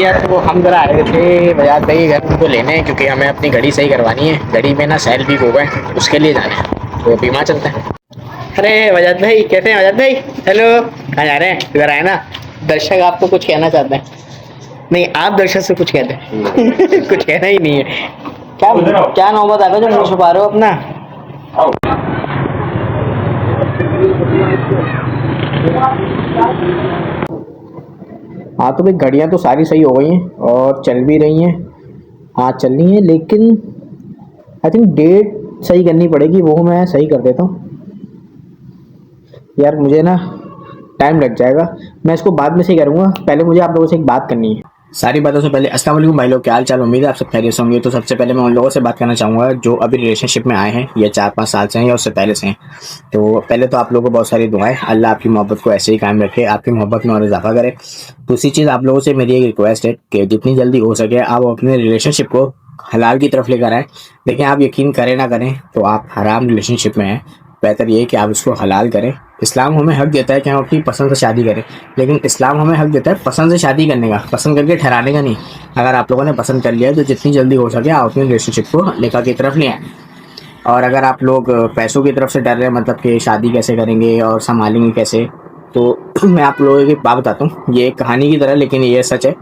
भैया तो हम जरा आए थे बजाज भाई घर को लेने, क्योंकि हमें अपनी घड़ी सही करवानी है। घड़ी में ना सेल भी हो गए, उसके लिए जाना है, तो बीमा चलते हैं। अरे बजाज भाई, कैसे हैं बजाज भाई? हेलो, कहाँ जा रहे हैं? इधर आए ना। दर्शक आपको कुछ कहना चाहते हैं? नहीं, आप दर्शक से कुछ कहते हैं? कुछ कहना ही नहीं है। क्या क्या नौबत आ गया जो मुंह छुपा रहे हो अपना? हाँ तो भाई, घड़ियाँ तो सारी सही हो गई हैं और चल भी रही हैं। हाँ चल रही हैं, लेकिन आई थिंक डेट सही करनी पड़ेगी, वो मैं सही कर देता हूँ। यार मुझे ना टाइम लग जाएगा, मैं इसको बाद में सही करूँगा। पहले मुझे आप लोगों से एक बात करनी है। सारी बातों से पहले अस्सलाम वालेकुम भाई लोग, क्या हाल चाल? उम्मीद है आप सब खैरियत से होंगे। तो सबसे पहले मैं उन लोगों से बात करना चाहूँगा जो अभी रिलेशनशिप में आए हैं, या 4-5 साल से हैं या उससे पहले से हैं। तो पहले तो आप लोगों को बहुत सारी दुआएं, अल्लाह आपकी मोहब्बत को ऐसे ही कायम रखे, आपकी मोहब्बत में और इजाफा करे। दूसरी चीज़, आप लोगों से मेरी एक रिक्वेस्ट है कि जितनी जल्दी हो सके आप अपने रिलेशनशिप को हलाल की तरफ लेकर आएँ। देखिए, आप यकीन करें ना करें तो आप हराम रिलेशनशिप में हैं। बेहतर ये है कि आप इसको हलाल करें। इस्लाम हमें हक देता है कि हम अपनी पसंद से शादी करें, लेकिन इस्लाम हमें हक देता है पसंद से शादी करने का, पसंद करके ठहराने का नहीं। अगर आप लोगों ने पसंद कर लिया है तो जितनी जल्दी हो सके आप अपनी रिलेशनशिप को निकाह की तरफ ले आएँ। और अगर आप लोग पैसों की तरफ से डर रहे हैं, मतलब कि शादी कैसे करेंगे और संभालेंगे कैसे, तो मैं आप लोगों की बात बताता हूँ। ये एक कहानी की तरह, लेकिन ये सच है।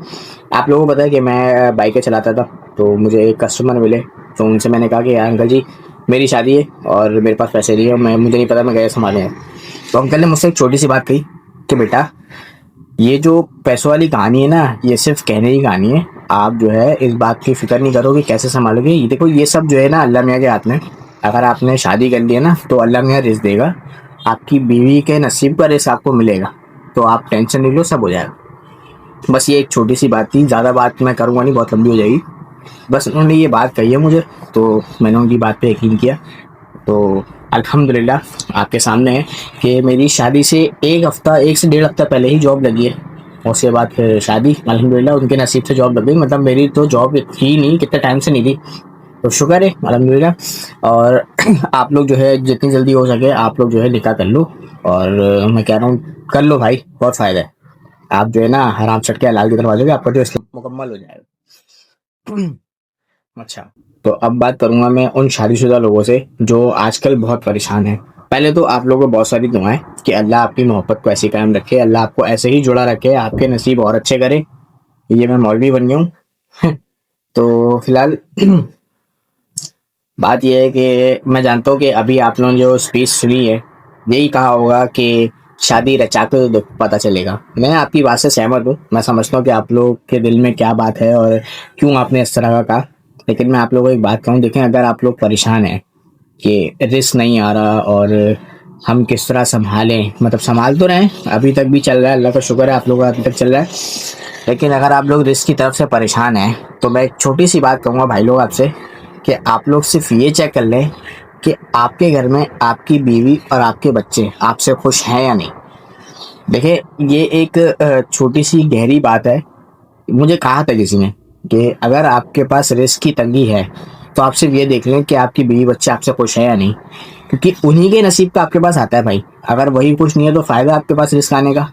आप लोगों को पता है कि मैं बाइकें चलाता था, तो मुझे एक कस्टमर मिले। तो उनसे मैंने कहा कि यार अंकल जी, मेरी शादी है और मेरे पास पैसे नहीं है, मुझे नहीं पता मैं कैसे संभालूंगा। तो अंकल ने मुझसे एक छोटी सी बात कही कि बेटा, ये जो पैसों वाली कहानी है ना, ये सिर्फ कहने की कहानी है। आप जो है इस बात की फिक्र नहीं करोगे कैसे संभालोगे। ये देखो, ये सब जो है ना अल्लाह मियाँ के हाथ में। अगर आपने शादी कर ली है ना तो अल्लाह मियाँ रिस्क देगा, आपकी बीवी के नसीब का रिस्क आपको मिलेगा। तो आप टेंशन नहीं लो, सब हो जाएगा। बस ये एक छोटी सी बात थी, ज़्यादा बात मैं करूँगा नहीं, बहुत लंबी हो जाएगी। बस उन्होंने ये बात कही है मुझे, तो मैंने उनकी बात पे यकीन किया। तो अल्हम्दुलिल्लाह आपके सामने है कि मेरी शादी से 1 से 1.5 हफ्ता पहले ही जॉब लगी है। और उसके बाद फिर शादी, अल्हम्दुलिल्लाह उनके नसीब से जॉब लग गई। मतलब मेरी तो जॉब थी नहीं, कितने टाइम से नहीं थी, तो शुक्र है अल्हम्दुलिल्लाह। और आप लोग जो है जितनी जल्दी हो सके आप लोग जो है निकाह कर लो। और मैं कह रहा हूँ कर लो भाई, बहुत फ़ायदा है। आप जो है ना हराम छट के हलाल की तरफ आ जाओगे, आपका जो इस्लाम मुकम्मल हो जाएगा। अच्छा, तो अब बात करूंगा मैं उन शादीशुदा लोगों से जो आजकल बहुत परेशान हैं। पहले तो आप लोगों को बहुत सारी दुआएं कि अल्लाह आपकी मोहब्बत को ऐसे ही कायम रखे, अल्लाह आपको ऐसे ही जुड़ा रखे, आपके नसीब और अच्छे करे। ये मैं मौलवी बन गया हूँ। तो फिलहाल बात यह है कि मैं जानता हूँ कि अभी आप लोगों ने जो स्पीच सुनी है, यही कहा होगा कि शादी रचा के तो पता चलेगा। मैं आपकी बात से सहमत हूँ, मैं समझता हूँ कि आप लोग के दिल में क्या बात है और क्यों आपने इस तरह का कहा। लेकिन मैं आप लोगों को एक बात कहूँ, देखें, अगर आप लोग परेशान हैं कि रिस्क नहीं आ रहा और हम किस तरह संभालें, मतलब संभाल तो रहे हैं, अभी तक भी चल रहा है, अल्लाह का शुक्र है आप लोगों का अभी तक चल रहा है। लेकिन अगर आप लोग रिस्क की तरफ से परेशान हैं तो मैं एक छोटी सी बात कहूँगा भाई लोग आपसे, कि आप लोग सिर्फ ये चेक कर लें कि आपके घर में आपकी बीवी और आपके बच्चे आपसे खुश हैं या नहीं। देखिए, ये एक छोटी सी गहरी बात है। मुझे कहा था किसी ने कि अगर आपके पास रिस्क की तंगी है तो आप सिर्फ ये देख लें कि आपकी बीवी बच्चे आपसे खुश है या नहीं, क्योंकि उन्हीं के नसीब का आपके पास आता है भाई। अगर वही खुश नहीं है तो फायदा आपके पास रिस्क आने का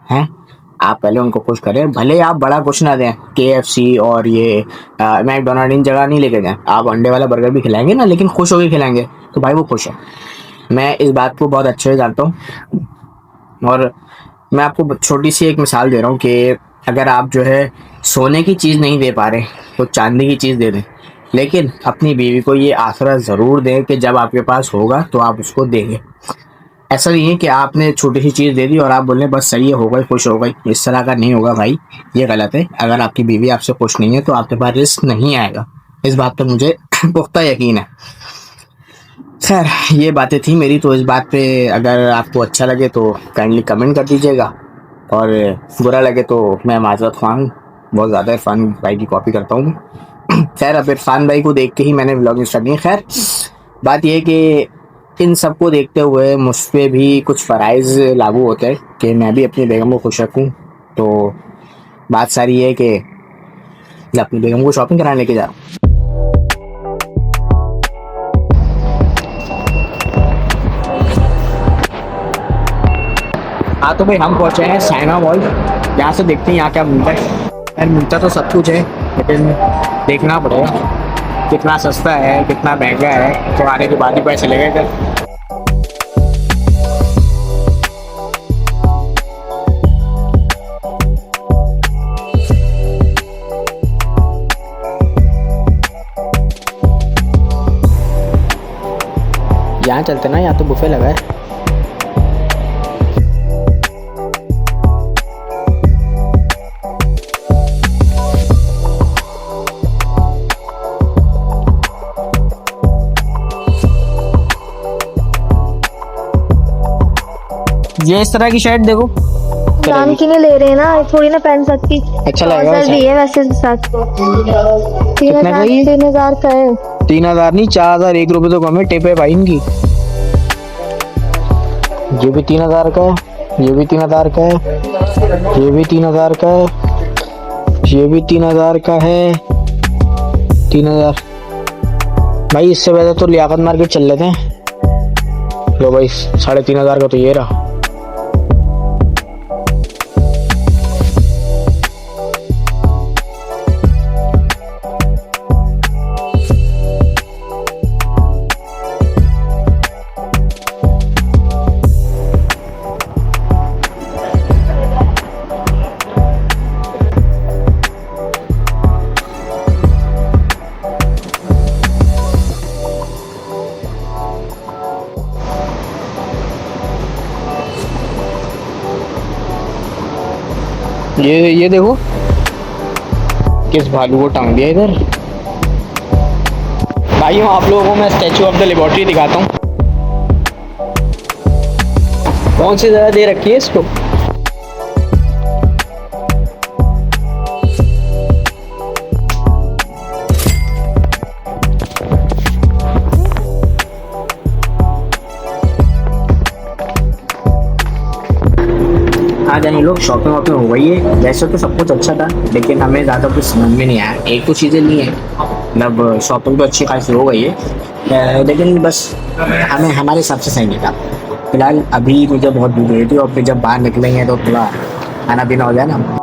है। आप पहले उनको खुश करें, भले आप बड़ा कुछ ना दें, KFC और ये मैकडोनाल्ड इन जगह नहीं लेके जाएं। आप अंडे वाला बर्गर भी खिलाएंगे ना, लेकिन खुश होकर खिलाएंगे तो भाई वो खुश है। मैं इस बात को बहुत अच्छे से जानता हूँ। और मैं आपको छोटी सी एक मिसाल दे रहा हूँ कि अगर आप जो है सोने की चीज़ नहीं दे पा रहे तो चांदी की चीज़ दे दें, लेकिन अपनी बीवी को ये आसरा ज़रूर दें कि जब आपके पास होगा तो आप उसको देंगे। ऐसा नहीं है कि आपने छोटी सी चीज़ दे दी और आप बोल रहे बस सही है, हो गई, खुश हो गई। इस तरह का नहीं होगा भाई, ये गलत है। अगर आपकी बीवी आपसे खुश नहीं है तो आपके पास रिस्क नहीं आएगा, इस बात पर मुझे पुख्ता यकीन है। खैर, ये बातें थी मेरी, तो इस बात पे अगर आपको अच्छा लगे तो काइंडली कमेंट कर दीजिएगा, और बुरा लगे तो मैं माजरत ख्वाह हूँ। बहुत ज़्यादा इरफान भाई की कॉपी करता हूँ। खैर, अब इरफान भाई को देख के ही मैंने व्लॉगिंग स्टार्ट की। खैर, बात यह है कि इन सब को देखते हुए मुझ पे भी कुछ फ़राइज़ लागू होते हैं कि मैं भी अपनी बेगम को खुश रखूँ। तो बात सारी ये है कि मैं अपनी बेगम को शॉपिंग कराने लेके जा रहा हूँ। हाँ तो भाई, हम पहुँचे हैं साइना मॉल। यहाँ से देखते हैं यहाँ क्या मिलता है। यार मिलता तो सब कुछ है, लेकिन देखना पड़ेगा कितना सस्ता है कितना महंगा है, तो आने के बाद ही पता चलेगा इधर। यहाँ चलते ना, यहाँ तो बुफे लगा है। ये इस तरह की शर्ट देखो, दाम की नहीं ले रहे ना, थोड़ी ना पहन सकती। अच्छा लगेगा वैसे। भी है वैसे साथ को। कितने का ये? 3000 का है। 3000 नहीं, 4000, 1 रुपए तो कम है, टेप है भाई इनकी। ये भी 3000 का है, ये भी 3000 का है, ये भी 3000 का है, ये भी 3000 का है। 3000 भाई, इससे बेहतर तो लियाकत मार्केट चल लेते हैं। लो भाई, 3500 का तो ये रहा। ये देखो किस भालू को टांग दिया इधर। भाइयों, आप लोगों को मैं स्टैचू ऑफ द लिबर्टी दिखाता हूँ। कौन सी जगह दे रखी है इसको? आज हम लोग शॉपिंग वॉपिंग हो गई है। वैसे तो सब कुछ अच्छा था, लेकिन हमें ज़्यादा कुछ समझ में नहीं आया। एक तो चीज़ें नहीं है, मतलब शॉपिंग तो अच्छी खासी हो गई है, लेकिन बस हमें हमारे हिसाब से सही नहीं था। फिलहाल अभी मुझे बहुत भूख रही थी, और फिर जब बाहर निकलेंगे तो थोड़ा खाना पीना हो जाए ना,